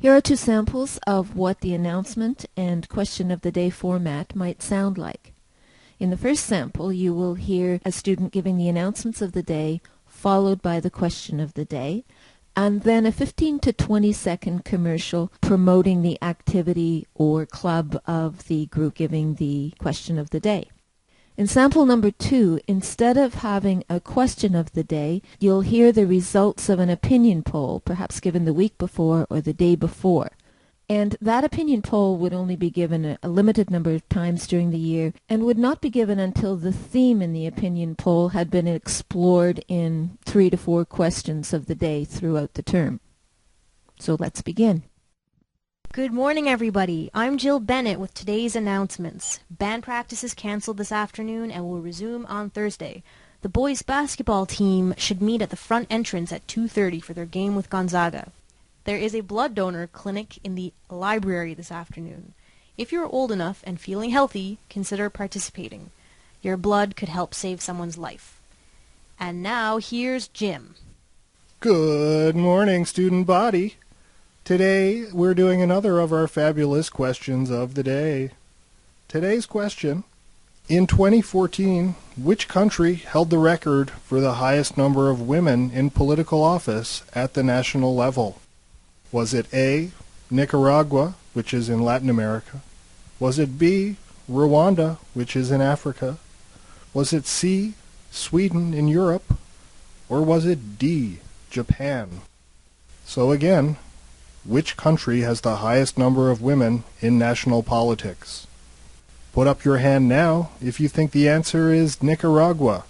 Here are two samples of what the announcement and question of the day format might sound like. In the first sample, you will hear a student giving the announcements of the day, followed by the question of the day, and then a 15 to 20 second commercial promoting the activity or club of the group giving the question of the day. In sample number 2, instead of having a question of the day, you'll hear the results of an opinion poll, perhaps given the week before or the day before. And that opinion poll would only be given a limited number of times during the year and would not be given until the theme in the opinion poll had been explored in 3 to 4 questions of the day throughout the term. So let's begin. Good morning, everybody. I'm Jill Bennett with today's announcements. Band practice is canceled this afternoon and will resume on Thursday. The boys' basketball team should meet at the front entrance at 2:30 for their game with Gonzaga. There is a blood donor clinic in the library this afternoon. If you're old enough and feeling healthy, consider participating. Your blood could help save someone's life. And now, here's Jim. Good morning, student body. Today, we're doing another of our fabulous questions of the day. Today's question: in 2014, which country held the record for the highest number of women in political office at the national level? Was it A, Nicaragua, which is in Latin America? Was it B, Rwanda, which is in Africa? Was it C, Sweden in Europe? Or was it D, Japan? So again, which country has the highest number of women in national politics? Put up your hand now if you think the answer is Nicaragua.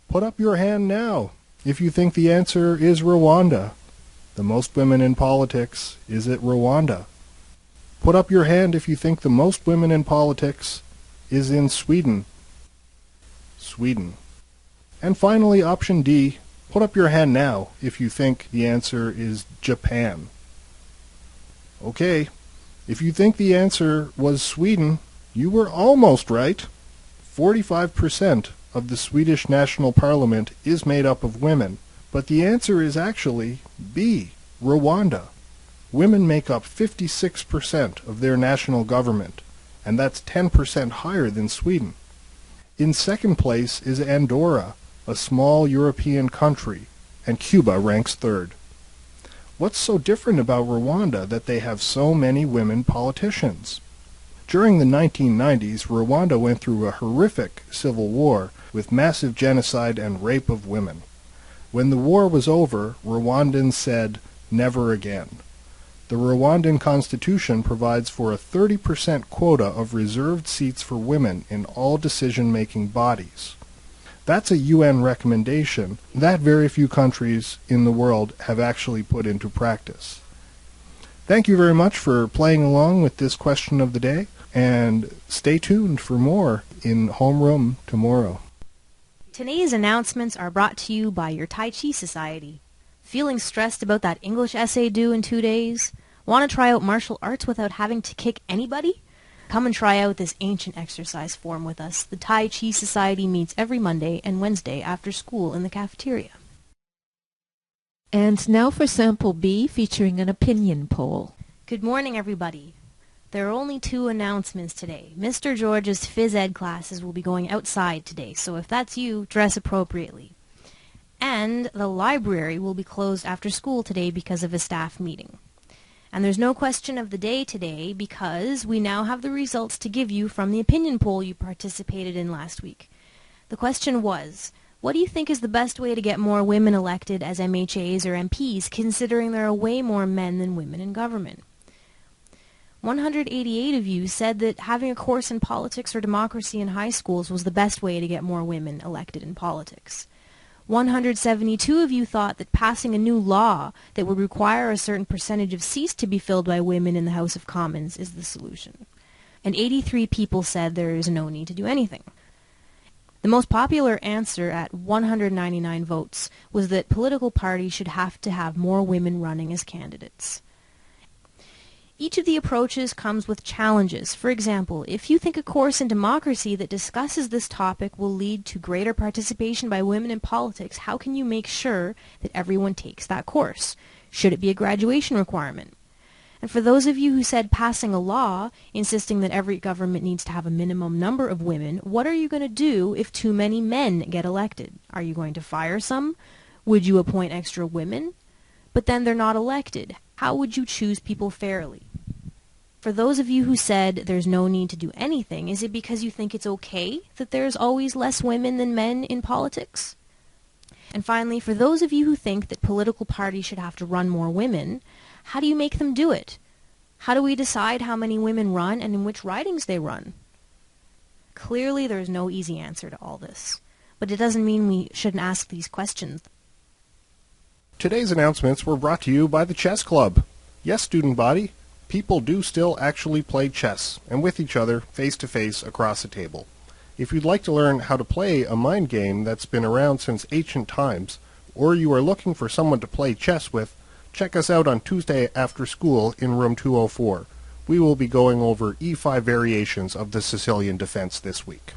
Put up your hand now if you think the answer is Rwanda. The most women in politics is at Rwanda. Put up your hand if you think the most women in politics is in Sweden. Sweden. And finally, option D. Put up your hand now if you think the answer is Japan. Okay, if you think the answer was Sweden, you were almost right. 45% of the Swedish National Parliament is made up of women, but the answer is actually B, Rwanda. Women make up 56% of their national government, and that's 10% higher than Sweden. In second place is Andorra, a small European country, and Cuba ranks third. What's so different about Rwanda that they have so many women politicians? During the 1990s, Rwanda went through a horrific civil war with massive genocide and rape of women. When the war was over, Rwandans said, "Never again." The Rwandan constitution provides for a 30% quota of reserved seats for women in all decision-making bodies. That's a UN recommendation that very few countries in the world have actually put into practice. Thank you very much for playing along with this question of the day, and stay tuned for more in Homeroom tomorrow. Today's announcements are brought to you by your Tai Chi Society. Feeling stressed about that English essay due in 2 days? Want to try out martial arts without having to kick anybody? Come and try out this ancient exercise form with us. The Tai Chi Society meets every Monday and Wednesday after school in the cafeteria. And now for sample B, featuring an opinion poll. Good morning, everybody. There are only 2 announcements today. Mr. George's phys ed classes will be going outside today, so if that's you, dress appropriately. And the library will be closed after school today because of a staff meeting. And there's no question of the day today because we now have the results to give you from the opinion poll you participated in last week. The question was, what do you think is the best way to get more women elected as MHAs or MPs, considering there are way more men than women in government? 188 of you said that having a course in politics or democracy in high schools was the best way to get more women elected in politics. 172 of you thought that passing a new law that would require a certain percentage of seats to be filled by women in the House of Commons is the solution. And 83 people said there is no need to do anything. The most popular answer at 199 votes was that political parties should have to have more women running as candidates. Each of the approaches comes with challenges. For example, if you think a course in democracy that discusses this topic will lead to greater participation by women in politics, how can you make sure that everyone takes that course? Should it be a graduation requirement? And for those of you who said passing a law insisting that every government needs to have a minimum number of women, what are you going to do if too many men get elected? Are you going to fire some? Would you appoint extra women? But then they're not elected. How would you choose people fairly? For those of you who said there's no need to do anything, is it because you think it's okay that there's always less women than men in politics? And finally, for those of you who think that political parties should have to run more women, how do you make them do it? How do we decide how many women run and in which ridings they run? Clearly, there's no easy answer to all this, but it doesn't mean we shouldn't ask these questions. Today's announcements were brought to you by the Chess Club. Yes, student body, people do still actually play chess, and with each other, face-to-face across a table. If you'd like to learn how to play a mind game that's been around since ancient times, or you are looking for someone to play chess with, check us out on Tuesday after school in room 204. We will be going over E5 variations of the Sicilian defense this week.